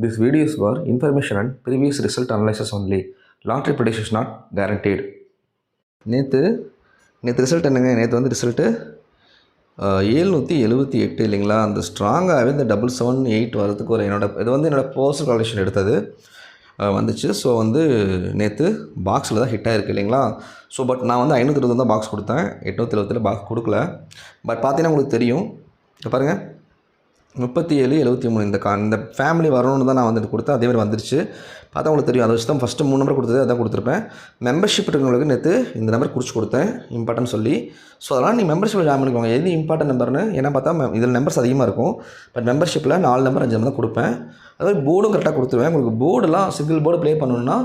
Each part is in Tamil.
This video is for information and previous result analysis only. Long-term prediction is not guaranteed. நேற்று ரிசல்ட் என்னங்க? நேற்று வந்து ரிசல்ட்டு 778 இல்லைங்களா? அந்த ஸ்ட்ராங்காகவே இந்த 778 வரதுக்கு ஒரு என்னோடய பர்சனல் கால்குலேஷன் எடுத்தது வந்துச்சு. ஸோ வந்து நேற்று பாக்ஸில் தான் ஹிட் ஆகிருக்கு இல்லைங்களா? ஸோ பட் நான் வந்து 520 தான் பாக்ஸ் கொடுத்தேன், 877 பாக்ஸ் கொடுக்கல. பட் பார்த்தீங்கன்னா உங்களுக்கு தெரியும், இப்போ பாருங்கள் 37, 73 இந்த ஃபேமிலி வரணும்னு தான் நான் வந்துட்டு கொடுத்தேன். அதேமாதிரி வந்துருச்சு. பார்த்தா உங்களுக்கு தெரியும். அதை வச்சு தான் ஃபஸ்ட்டு 3 நம்பர் கொடுத்தது அதான் கொடுத்துருப்பேன். மெம்பர்ஷிப் இருக்கிறவங்களுக்கு நேற்று இந்த நம்பர் குறிச்சு கொடுத்தேன் இம்பார்ட்டன்ட் சொல்லி. ஸோ அதனால் நீங்கள் மெம்பர்ஷிப்பில் ஜாயின் பண்ணிக்கோங்க. எது இம்பார்ட்டன்ட் நம்பர்னு ஏன்னா பார்த்தா இதில் நம்பர்ஸ் அதிகமாக இருக்கும். பட் மெம்பர்ஷிப்பில் 4 நம்பர் 5 நம்பர் தான் கொடுப்பேன். அதாவது போர்டும் கரெக்டாக கொடுத்துருவேன். உங்களுக்கு போர்டெலாம் சிங்கிள் போர்டு ப்ளே பண்ணணுன்னா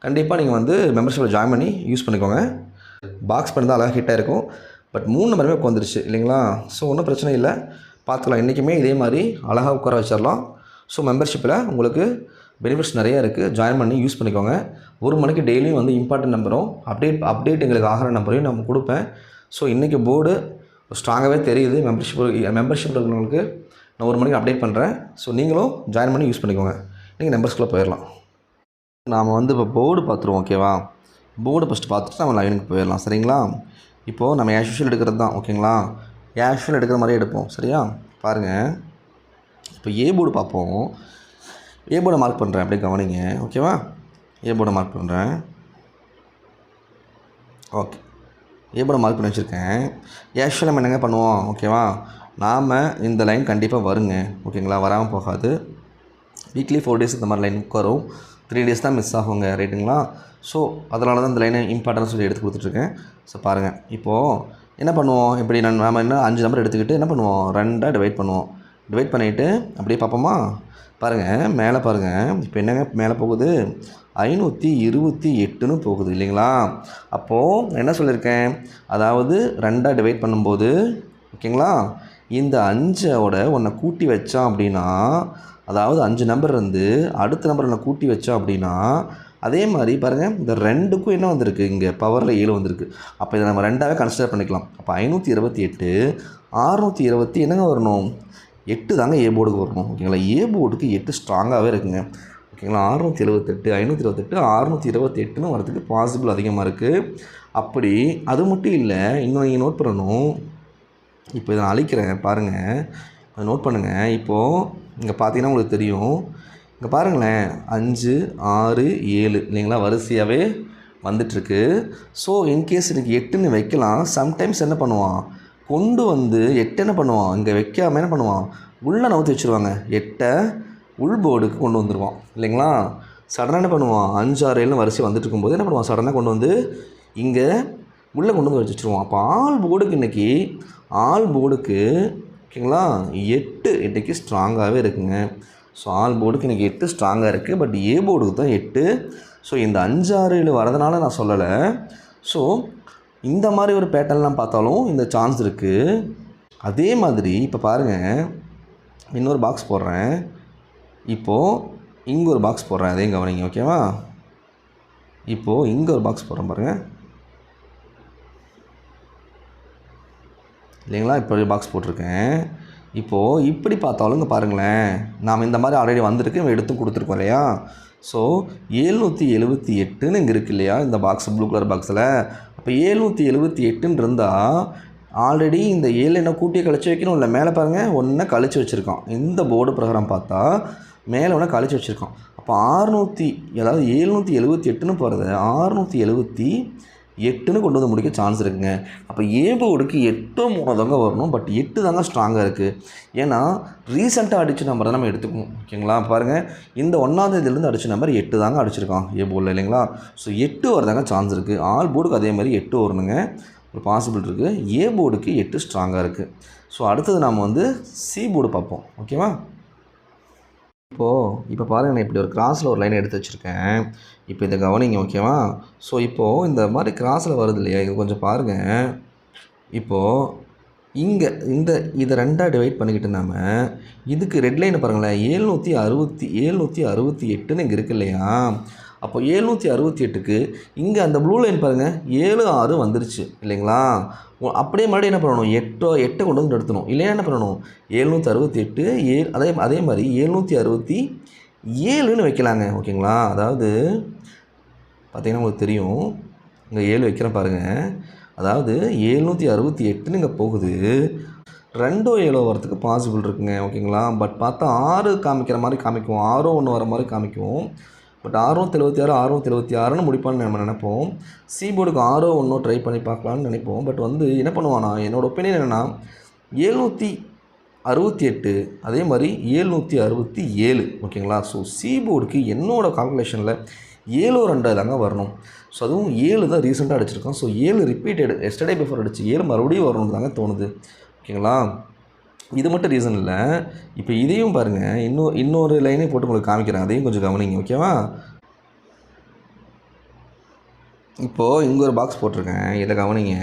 கண்டிப்பாக நீங்கள் வந்து மெம்பர்ஷிப்பில் ஜாயின் பண்ணி யூஸ் பண்ணிக்கோங்க. பாக்ஸ் பண்ணி தான் அழகாக ஹிட்டாக இருக்கும். பட் 3 நம்பருமே வந்துருச்சு இல்லைங்களா? ஸோ ஒன்றும் பிரச்சனை இல்லை, பார்த்துக்கலாம். இன்றைக்குமே இதே மாதிரி அழகாக உட்கார வச்சிடலாம். ஸோ மெம்பர்ஷிப்பில் உங்களுக்கு பெனிஃபிட்ஸ் நிறையா இருக்குது, ஜாயின் பண்ணி யூஸ் பண்ணிக்கோங்க. 1 மணிக்கு டெய்லியும் வந்து இம்பார்ட்டன்ட் நம்பரும் அப்டேட் எங்களுக்கு ஆகிற நம்பரையும் நம்ம கொடுப்பேன். ஸோ இன்றைக்கி போர்டு ஸ்ட்ராங்காகவே தெரியுது. மெம்பர்ஷிப் இருக்கிறவங்களுக்கு நான் 1 மணிக்கு அப்டேட் பண்ணுறேன். ஸோ நீங்களும் ஜாயின் பண்ணி யூஸ் பண்ணிக்கோங்க. நீங்கள் நம்பர்ஸ்குள்ளே போயிடலாம். நாம் வந்து இப்போ போர்டு பார்த்துருவோம், ஓகேவா? போர்டு ஃபஸ்ட்டு பார்த்துட்டு நம்ம லைனுக்கு போயிடலாம், சரிங்களா? இப்போது நம்ம ஆஸ் எடுக்கிறது தான், ஓகேங்களா? ஆஸ் எடுக்கிற மாதிரியே எடுப்போம், சரியா? பாருங்கள், இப்போ ஏ போர்டு பார்ப்போம். ஏ போர்டை மார்க் பண்ணுறேன், அப்படியே கவனிங்க, ஓகேவா? ஏ போர்டை மார்க் பண்ணுறேன். ஓகே, ஏ போர்டை மார்க் பண்ணி வச்சுருக்கேன். ஆக்சுவலாக நம்ம என்னங்க பண்ணுவோம், ஓகேவா? நாம் இந்த லைன் கண்டிப்பாக வருங்க, ஓகேங்களா? வராமல் போகாது. வீக்லி 4 டேஸ் இந்த மாதிரி லைன் உட்காரும். 3 டேஸ் தான் மிஸ் ஆகுங்க, ரைட்டுங்களா? ஸோ அதனால தான் இந்த லைனை இம்பார்ட்டன்ஸ் சொல்லி எடுத்து கொடுத்துட்ருக்கேன். ஸோ பாருங்கள், இப்போது என்ன பண்ணுவோம், இப்படி நம்ம என்ன 5 நம்பர் எடுத்துக்கிட்டு என்ன பண்ணுவோம், 2ஆக டிவைட் பண்ணுவோம். டிவைட் பண்ணிவிட்டு அப்படியே பார்ப்போமா? பாருங்கள், மேலே பாருங்கள். இப்போ என்னங்க மேலே போகுது, 528ன்னு போகுது இல்லைங்களா? அப்போது என்ன சொல்லியிருக்கேன், அதாவது 2ஆக டிவைட் பண்ணும்போது, ஓகேங்களா, இந்த 5ஓட ஒன்றை கூட்டி வச்சோம் அப்படின்னா, அதாவது 5 நம்பர் வந்து அடுத்த நம்பர் ஒன்று கூட்டி வச்சோம் அப்படின்னா, அதே மாதிரி பாருங்கள், இந்த 2க்கும் என்ன வந்திருக்கு, இங்கே பவரில் 7 வந்திருக்கு. அப்போ இதை நம்ம 2ஆகவே கன்சிடர் பண்ணிக்கலாம். அப்போ 528, 620 என்னங்க வரணும், 8 தாங்க ஏ போர்டுக்கு வரணும், ஓகேங்களா? ஏ போர்டுக்கு 8 ஸ்ட்ராங்காகவே இருக்குங்க, ஓகேங்களா? 678, 528, 628ன்னு வரதுக்கு பாசிபிள் அதிகமாக இருக்குது. அப்படி அது மட்டும் இல்லை, இன்னும் நீங்கள் நோட் பண்ணணும். இப்போ இதை நான் அழிக்கிறேன், பாருங்கள், அதை நோட் பண்ணுங்கள். இப்போது இங்கே பார்த்தீங்கன்னா உங்களுக்கு தெரியும், இங்கே பாருங்களேன், 5, 6, 7 இல்லைங்களா, வரிசையாகவே வந்துட்டுருக்கு. ஸோ இன்கேஸ் எனக்கு 8ன்னு வைக்கலாம். சம்டைம்ஸ் என்ன பண்ணுவான், கொண்டு வந்து 8 என்ன பண்ணுவான், இங்கே வைக்காமல் என்ன பண்ணுவான், உள்ளே நவுத்தி வச்சுருவாங்க. 8ஐ உள் போர்டுக்கு கொண்டு வந்துடுவான் இல்லைங்களா? சடனாக என்ன பண்ணுவான், 5, 6, 7 வரிசை வந்துட்டு இருக்கும்போது என்ன பண்ணுவான், சடனாக கொண்டு வந்து இங்கே உள்ளே கொண்டு வந்து வச்சுருவான். அப்போ ஆல் போர்டுக்கு ஓகேங்களா 8 இன்றைக்கி ஸ்ட்ராங்காகவே இருக்குங்க. ஸோ ஆல் போர்டுக்கு இன்றைக்கி 8 ஸ்ட்ராங்காக இருக்குது. பட் ஏ போர்டுக்கு தான் 8. ஸோ இந்த 5, 6, 7 வரதுனால நான் சொல்லலை. ஸோ இந்த மாதிரி ஒரு பேட்டர்ன்லாம் பார்த்தாலும் இந்த சான்ஸ் இருக்குது. அதே மாதிரி இப்போ பாருங்கள், இன்னொரு பாக்ஸ் போடுறேன். இப்போது இங்கே ஒரு பாக்ஸ் போடுறேன், அதையும் கவனிங்க, ஓகேவா? இப்போது இங்கே ஒரு பாக்ஸ் போடுறேன் பாருங்கள், இல்லைங்களா? இப்போ ஒரு பாக்ஸ் போட்டிருக்கேன். இப்போது இப்படி பார்த்தாலும் இங்கே பாருங்களேன், நாம் இந்த மாதிரி ஆல்ரெடி வந்திருக்கு, நம்ம எடுத்து கொடுத்துருக்கோம் இல்லையா? ஸோ 778ன்னு இங்கே இருக்குது இல்லையா, இந்த பாக்ஸ் ப்ளூ கலர் பாக்ஸில். அப்போ 778ன்னு இருந்தால் ஆல்ரெடி இந்த 7 என்ன கூட்டியை கழிச்சு வைக்கணும் இல்லை, மேலே பாருங்கள் ஒன்றை கழிச்சு வச்சுருக்கான். இந்த போர்டு ப்ரோக்ராம் பார்த்தா மேலே ஒன்று கழிச்சு வச்சுருக்கான். அப்போ 778ன்னு போகிறது 678ன்னு கொண்டு வந்து முடிக்க சான்ஸ் இருக்குங்க. அப்போ ஏ போர்டுக்கு 8 3 தாங்க வரணும். பட் 8 தாங்க ஸ்ட்ராங்காக இருக்குது. ஏன்னா ரீசெண்டாக அடித்த நம்பர் தான் நம்ம எடுத்துக்கணும், ஓகேங்களா? பாருங்கள், இந்த 1ஆம் தேதியிலேருந்து அடித்த நம்பர் 8 தாங்க அடிச்சிருக்கான் ஏ போர்டில், இல்லைங்களா? ஸோ 8 வரதாங்க சான்ஸ் இருக்குது. ஆல் போர்டுக்கு அதே மாதிரி 8 வரணுங்க, ஒரு பாசிபிள் இருக்குது. ஏ போர்டுக்கு 8 ஸ்ட்ராங்காக இருக்குது. ஸோ அடுத்தது நாம் வந்து சி போர்டு பார்ப்போம், ஓகேவா? இப்போ பாருங்கள், நான் இப்படி ஒரு கிராஸில் ஒரு லைன் எடுத்து வச்சுருக்கேன். இப்போ இதை கவனிங்க, ஓகேவா? ஸோ இப்போது இந்த மாதிரி கிராஸில் வருது இல்லையா, இது கொஞ்சம் பாருங்கள். இப்போது இதை 2ஆக டிவைட் பண்ணிக்கிட்டு நாம் இதுக்கு ரெட் லைனை பாருங்களேன், 768ன்னு இங்கே இருக்குது இல்லையா? அப்போ 768க்கு இங்கே அந்த ப்ளூ லைன் பாருங்கள், 7, 6 வந்துருச்சு இல்லைங்களா? அப்படியே மறுபடியும் என்ன பண்ணணும், 8 கொண்டு வந்து எடுத்தணும். இல்லைன்னா என்ன பண்ணணும், 768 அதே மாதிரி 7ன்னு வைக்கலாங்க. ஓகேங்களா? அதாவது பார்த்தீங்கன்னா உங்களுக்கு தெரியும். இங்கே 7 வைக்கிறேன் பாருங்கள். அதாவது 768ன்னு இங்கே போகுது. 2 7 வரதுக்கு பாசிபிள் இருக்குங்க. ஓகேங்களா? பட் பார்த்தா 6 காமிக்கிற மாதிரி காமிக்கும். 6 1 வர மாதிரி காமிக்கும். பட் 676 676ன்னு முடிப்பான்னு நம்ம நினைப்போம். சி போர்டுக்கு 6 1 ட்ரை பண்ணி பார்க்கலான்னு நினைப்போம். பட் வந்து என்ன பண்ணுவானா, என்னோடய ஒப்பீனியன் என்னென்னா 768 அதே மாதிரி 767 ஓகேங்களா? ஸோ சி போர்டுக்கு என்னோடய கால்குலேஷனில் 7 2 தாங்க வரணும். ஸோ அதுவும் 7 தான் ரீசெண்டாக அடிச்சிருக்கோம். ஸோ 7 ரிப்பீட்டட் எஸ்டர்டே பிஃபோர் அடிச்சு 7 மறுபடியும் வரணும்னு தாங்க தோணுது. ஓகேங்களா? இது மட்டும் ரீசன் இல்லை. இப்போ இதையும் பாருங்கள், இன்னொரு லைனே போட்டு உங்களுக்கு காமிக்கிறேன். அதையும் கொஞ்சம் கவனிங்க. ஓகேவா? இப்போது இங்கே ஒரு பாக்ஸ் போட்டிருக்கேன். இதை கவனிங்க.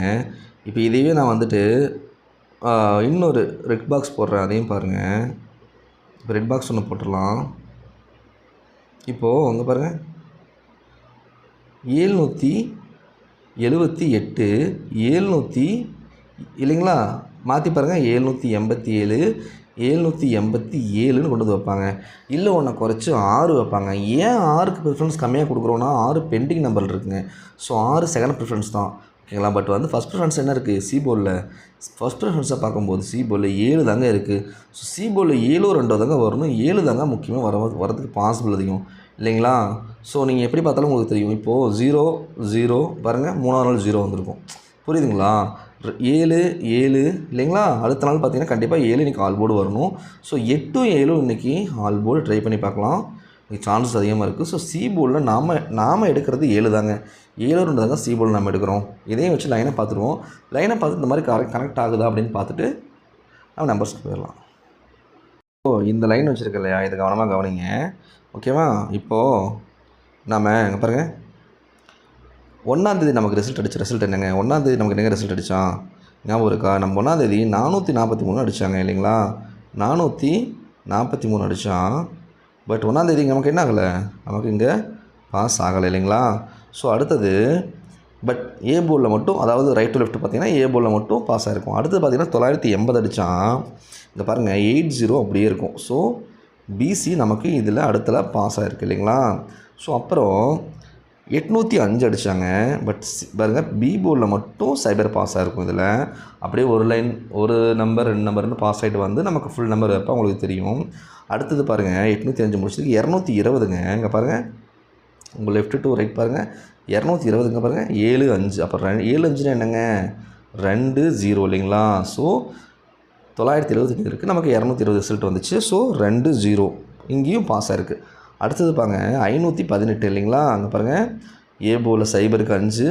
இப்போ இதையே நான் வந்துட்டு இன்னொரு ரெட் பாக்ஸ் போடுறேன். அதையும் பாருங்கள். இப்போ ரெட் பாக்ஸ் ஒன்று போட்டுடலாம். இப்போது அங்கே பாருங்கள், 778 700 இல்லைங்களா? மாற்றி பாருங்கள், 787 787ன்னு கொண்டு வந்து வைப்பாங்க. இல்லை ஒன்று குறைச்சி 6 வைப்பாங்க. ஏன் 6க்கு ப்ரிஃபரன்ஸ் கம்மியாக கொடுக்குறோன்னா 6 பெண்டிங் நம்பர் இருக்குங்க. ஸோ 6 செகண்ட் ப்ரிஃபரன்ஸ் தான். ஓகேங்களா? பட் வந்து ஃபஸ்ட் ப்ரிஃபரன்ஸ் என்ன இருக்குது சி போர்டில்? ஃபஸ்ட் ப்ரிஃபரன்ஸை பார்க்கும்போது சி போர்டில் 7 தாங்க இருக்குது. ஸோ சி போர்டில் 7 2 தாங்க வரணும். 7 தாங்க முக்கியமாக வரதுக்கு பாசிபிள் அதிகம் இல்லைங்களா? ஸோ நீங்கள் எப்படி பார்த்தாலும் உங்களுக்கு தெரியும். இப்போது 0 0 பாருங்கள், 3ஆவது நாள் 0 வந்திருக்கும். புரியுதுங்களா? 7 7 இல்லைங்களா? அடுத்த நாள் பார்த்தீங்கன்னா கண்டிப்பாக 7 இன்றைக்கி ஆல் போர்டு வரணும். ஸோ 8 7 இன்றைக்கி ஆல் போர்டு ட்ரை பண்ணி பார்க்கலாம். இன்றைக்கி சான்சஸ் அதிகமாக இருக்குது. ஸோ சி போர்டில் நாம் எடுக்கிறது 7 தாங்க. 7 2 தாங்க சி போர்டில் நம்ம எடுக்கிறோம். இதையும் வச்சு லைனை பார்த்துருவோம். லைனை பார்த்து இந்த மாதிரி கனெக்ட் ஆகுதா அப்படின்னு பார்த்துட்டு நம்ம நம்பர்ஸ்க்கு போயிடலாம். இந்த லைன் வச்சுருக்க இல்லையா, இதை கவனமாக கவனிங்க. ஓகேவா? இப்போது நாம் இங்கே பாருங்கள், 1ஆந்தேதி நமக்கு ரிசல்ட் என்னங்க? 1ஆந்தேதி நமக்கு என்னங்க ரிசல்ட் அடித்தான் ஞாபகம் இருக்கா? நம்ம 1ஆந்தேதி 443 அடித்தாங்க இல்லைங்களா? 443 அடித்தான். பட் 1ஆந்தேதி நமக்கு என்ன ஆகலை, நமக்கு இங்கே பாஸ் ஆகலை இல்லைங்களா? ஸோ அடுத்தது பட் ஏ போர்டில் மட்டும், அதாவது ரைட் டு லெஃப்ட் பார்த்தீங்கன்னா ஏ போர்டில் மட்டும் பாஸ் ஆகிருக்கும். அடுத்தது பார்த்தீங்கன்னா 980 அடித்தான். இங்கே பாருங்கள் 80 அப்படியே இருக்கும். ஸோ பிசி நமக்கு இதில் அடுத்தல பாஸ் ஆகிருக்கு இல்லைங்களா? ஸோ அப்புறம் 805 அடித்தாங்க. பட் பாருங்கள் பி போர்டில் மட்டும் சைபர் பாஸ் ஆகிருக்கும். இதில் அப்படியே ஒரு லைன் ஒரு நம்பர் 2 நம்பர்னு பாஸ் ஆகிட்டு வந்து நமக்கு ஃபுல் நம்பர் வைப்பா உங்களுக்கு தெரியும். அடுத்தது பாருங்கள் 805 முடிச்சதுக்கு 220ங்க. இங்கே பாருங்கள், உங்கள் லெஃப்ட் டு ரைட் பாருங்கள், 220ங்க பாருங்கள், 7 5. அப்புறம் 7 5னா என்னங்க, 2 0 இல்லைங்களா? ஸோ 975 இருக்குது, நமக்கு 220 ரிசல்ட் வந்துச்சு. ஸோ 2 0 இங்கேயும் பாஸ் ஆகிருக்கு. அடுத்தது பாருங்கள் 518 இல்லைங்களா? அங்கே பாருங்கள் ஏ போர்டில் சைபருக்கு 5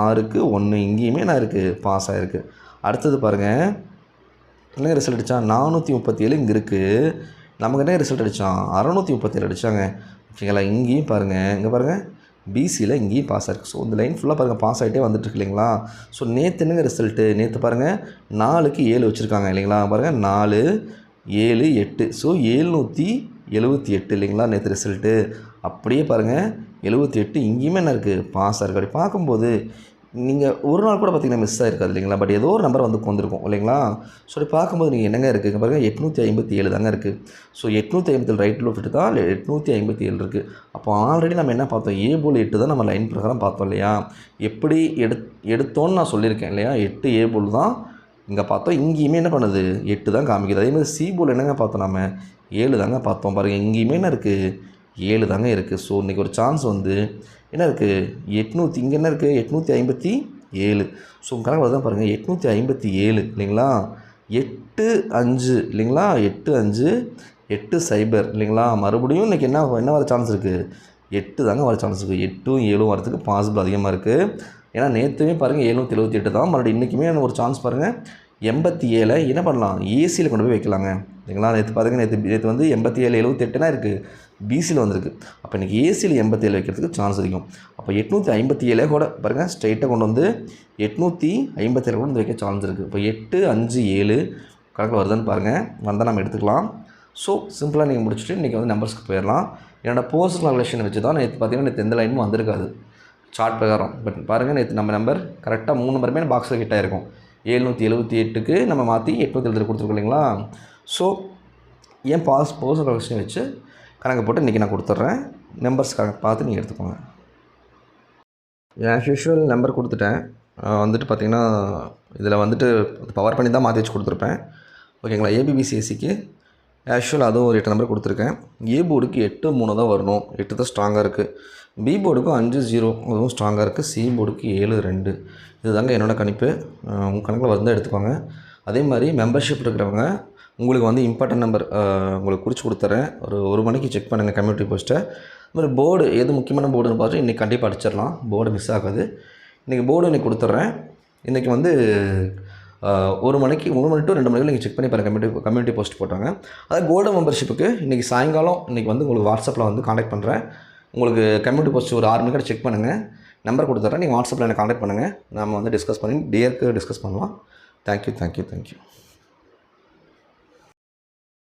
6க்கு 1 இங்கேயுமே நான் இருக்குது பாஸ் ஆகிருக்கு. அடுத்தது பாருங்கள் என்னங்க ரிசல்ட் அடித்தான், 437 இங்கே இருக்குது. நமக்கு என்ன ரிசல்ட் அடித்தான், 637 அடித்தாங்க. ஓகேங்களா? இங்கேயும் பாருங்கள், இங்கே பாருங்கள் பிசியில் இங்கேயும் பாஸ் ஆகிருக்கு. ஸோ இந்த லைன் ஃபுல்லாக பாருங்கள் பாஸ் ஆகிட்டே வந்துட்டுருக்கு இல்லைங்களா? ஸோ நேற்று என்னங்க ரிசல்ட்டு, நேற்று பாருங்கள் 4க்கு 7 வச்சுருக்காங்க இல்லைங்களா? பாருங்கள் 4 7 8. ஸோ 778 இல்லைங்களா நேற்று ரிசல்ட்டு? அப்படியே பாருங்கள் 78 இங்கேயுமே என்ன இருக்குது, பாஸ் ஆகிருக்கு. அப்படி பார்க்கும்போது நீங்கள் ஒரு நாள் கூட பார்த்தீங்கன்னா மிஸ் ஆகிருக்காது இல்லைங்களா? பட் ஏதோ ஒரு நம்பர் வந்து வந்திருக்கும் இல்லைங்களா? ஸோ அப்படி பார்க்கும்போது நீங்கள் என்னங்க இருக்குது பாருங்கள் 857 தாங்க இருக்குது. ஸோ 857 ரைட் லெஃப்ட் தான் 857 இருக்குது. அப்போ ஆல்ரெடி நம்ம என்ன பார்த்தோம், ஏ போல் 8 தான் நம்ம லைன் பிரகாரம் பார்த்தோம் இல்லையா? எப்படி எடுத்தோன்னு நான் சொல்லியிருக்கேன் இல்லையா? 8 ஏ போல் தான் இங்கே பார்த்தோம். இங்கேயுமே என்ன பண்ணுது, 8 தான் காமிக்குது. அதேமாதிரி சி போல் என்னங்க பார்த்தோம், நம்ம 7 தாங்க பார்த்தோம். பாருங்கள் இங்கேயுமே என்ன இருக்குது, 7 தாங்க இருக்குது. ஸோ இன்றைக்கி ஒரு சான்ஸ் வந்து என்ன இருக்குது, 800 இங்கே என்ன இருக்குது 857. ஸோ கணக்கு தான் பாருங்கள் 857 இல்லைங்களா? 8 5 இல்லைங்களா? 8 5 8 0 இல்லைங்களா? மறுபடியும் இன்றைக்கி என்ன வர சான்ஸ் இருக்குது, 8 தாங்க வர சான்ஸ் இருக்குது. 8ம் 7ம் வரதுக்கு பாசிபிள் அதிகமாக இருக்குது. ஏன்னா நேற்றுமே பாருங்கள் 778 தான். மறுபடியும் இன்றைக்குமே ஒரு சான்ஸ் பாருங்கள் 87 என்ன பண்ணலாம், ஏசியில் கொண்டு போய் வைக்கலாங்க இல்லைங்களா? நேற்று பாருங்கள், நேற்று வந்து 87 78னா இருக்குது, பிசியில் வந்திருக்கு. அப்போ இன்றைக்கி ஏசியில் 87 வைக்கிறதுக்கு சான்ஸ் அதிகம். அப்போ 857 கூட பாருங்கள் ஸ்ட்ரைட்டாக கொண்டு வந்து 857 கூட வந்து வைக்க சான்ஸ் இருக்குது. இப்போ 8 5 7 கணக்கில் வருதுன்னு பாருங்கள், வந்தால் நம்ம எடுத்துக்கலாம். ஸோ சிம்பிளாக நீங்கள் முடிச்சுட்டு இன்றைக்கி வந்து நம்பர்ஸ்க்கு போயிடலாம். என்னோடய போஸ்ட் கால்குலேஷன் வச்சு தான் நேற்று பார்த்தீங்கன்னா நேற்று எந்த லைனும் வந்திருக்காது சார்ட் பிரகாரம். பட் பாருங்கள் நேற்று நம்ம நம்பர் கரெக்டாக 3 நம்பருமே பாக்ஸில் ஹிட் ஆகிருக்கும். 778க்கு நம்ம மாற்றி 870 கொடுத்துருக்கோம் இல்லைங்களா? ஸோ ஏன் போஸ்ட் கால்குலேஷன் வச்சு கணக்கு போட்டு இன்றைக்கி நான் கொடுத்துட்றேன். நம்பர்ஸ் கணக்கு பார்த்து நீங்கள் எடுத்துக்கோங்க. ஆஸ் யூஷுவல் நம்பர் கொடுத்துட்டேன். வந்துட்டு பார்த்திங்கன்னா இதில் வந்துட்டு பவர் பண்ணி தான் மாற்றி வச்சு கொடுத்துருப்பேன். ஓகேங்களா. ஏபிபிசிஎஸ்சிக்கு ஆஸ் யூஷுவல் அதுவும் ஒரு 8 நம்பர் கொடுத்துருக்கேன். ஏ போர்டுக்கு 8-3 தான் வரணும். 8 தான் ஸ்ட்ராங்காக இருக்குது. பி போர்டுக்கும் 5-0 அதுவும் ஸ்ட்ராங்காக இருக்குது. சி போர்டுக்கு 7-2 இதுதாங்க என்னோடய கணிப்பு. உங்கள் கணக்கில் வந்து எடுத்துக்கோங்க. அதே மாதிரி மெம்பர்ஷிப் இருக்கிறவங்க உங்களுக்கு வந்து இம்பார்ட்டன்ட் நம்பர் உங்களுக்கு குறித்து கொடுத்துட்றேன். ஒரு மணிக்கு செக் பண்ணுங்கள் கம்யூனிட்டி போஸ்ட்டை. இது மாதிரி போர்டு எது முக்கியமான போர்டுன்னு பார்த்து இன்றைக்கி கண்டிப்பாக அடிச்சிடலாம். போர்டு மிஸ் ஆகாது. இன்றைக்கி போர்டு இன்றைக்கி கொடுத்துட்றேன். இன்றைக்கி வந்து 1 மணிக்கு 3 மணி டு 2 மணிக்கு நீங்கள் செக் பண்ணி பாருங்கள். கம்யூனிட்டி போஸ்ட் போட்டாங்க. அதாவது கோல்டு மெம்பர்ஷிப்புக்கு இன்றைக்கி சாயங்காலம் இன்றைக்கி வந்து உங்களுக்கு வாட்ஸ்அப்பில் வந்து காண்டாக்ட் பண்ணுறேன். உங்களுக்கு கம்யூனிட்டி போஸ்ட் ஒரு 6 மணிக்கு செக் பண்ணுங்கள். நம்பர் கொடுத்துட்றேன். நீங்கள் வாட்ஸ்அப்பில் எனக்கு காண்டாக்ட் பண்ணுங்கள். நம்ம வந்து டிஸ்கஸ் பண்ணி டிஸ்கஸ் பண்ணலாம். தேங்க்யூ.